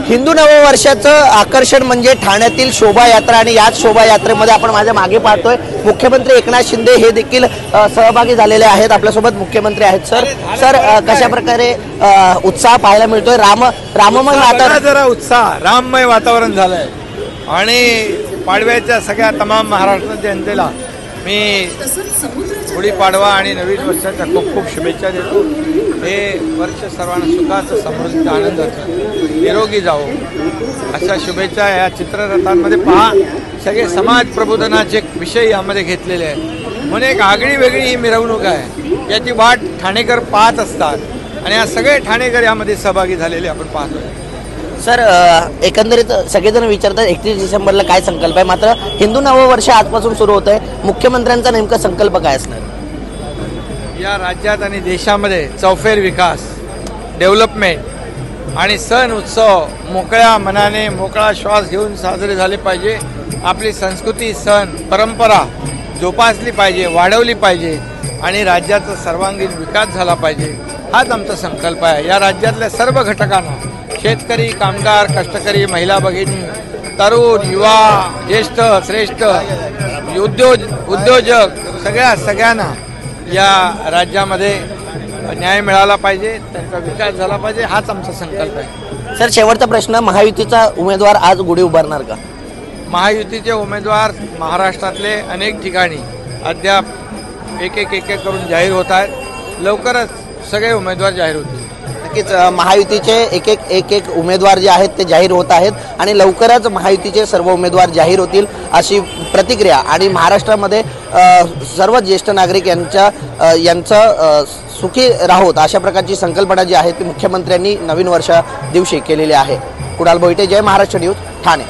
हिंदू नववर्षाचं आकर्षण म्हणजे ठाण्यातील शोभायात्रा आणि याच शोभायात्रेमध्ये आपण माझ्या मागे पाहतोय मुख्यमंत्री एकनाथ शिंदे हे देखील सहभागी झालेले आहेत। आपल्यासोबत मुख्यमंत्री आहेत। सर कशा प्रकारे उत्साह पाहायला मिळतोय? राममय वातावरण, जरा उत्साह राममय वातावरण झालंय आणि पाडव्याच्या सगळ्या तमाम महाराष्ट्र जनतेला मी गुढीपाडवा आणि नवीन वर्षाच्या खूप खूप शुभेच्छा देतो। हे वर्ष सर्वांना सुखाचं, समृद्धीचं, आनंदाचं, निरोगी जावो अशा शुभेच्छा या चित्ररथांमध्ये पहा। सगळे समाज प्रबोधनाचे विषय यामध्ये घेतलेले आहेत म्हणून एक आगळी वेगळी ही मिरवणूक आहे। याची वाट ठाणेकर पाहत असतात आणि या सगळे ठाणेकर यामध्ये सहभागी झालेले आपण पाहतो। सर एकंदरीत सगळेजण विचारतात 31 डिसेंबरला काय संकल्प आहे, मात्र हिंदू नववर्ष आजपासून सुरू होत आहे। मुख्यमंत्र्यांचा नेमका संकल्प काय असणार? या राज्यात आणि देशामध्ये चौफेर विकास, डेव्हलपमेंट आणि सण उत्सव मोकळ्या मनाने मोकळा श्वास घेऊन साजरे झाले पाहिजे। आपली संस्कृती, सण, परंपरा जोपासली पाहिजे, वाढवली पाहिजे आणि राज्याचा सर्वांगीण विकास झाला पाहिजे, हाच आमचा संकल्प आहे। या राज्यातल्या सर्व घटकांना, शेतकरी, कामगार, कष्टकरी, महिला भगिनी, तरुण, युवा, ज्येष्ठ, श्रेष्ठ, उद्योजक सगळ्यांना या राज्यामध्ये न्याय मिळाला पाहिजे, त्यांचा विकास झाला पाहिजे, हाच आमचा संकल्प आहे। सर शेवटचा प्रश्न, महायुतीचा उमेदवार आज गुढी उभारणार का? महायुतीचे उमेदवार महाराष्ट्रातले अनेक ठिकाणी अद्याप एक करून जाहीर होत आहेत। लवकरच सगळे उमेदवार जाहीर होतील। नक्कीच महायुतीचे एक एक उमेदवार जे आहेत ते जाहीर होत आहेत आणि लवकरच महायुतीचे सर्व उमेदवार जाहीर होतील अशी प्रतिक्रिया आणि महाराष्ट्रामध्ये सर्व ज्येष्ठ नागरिक यांचं सुखी राहोत अशा प्रकारची संकल्पना जी आहे ती मुख्यमंत्र्यांनी नवीन वर्षा दिवशी केलेली आहे। कुणाल बोईटे, जय महाराष्ट्र न्यूज, ठाणे।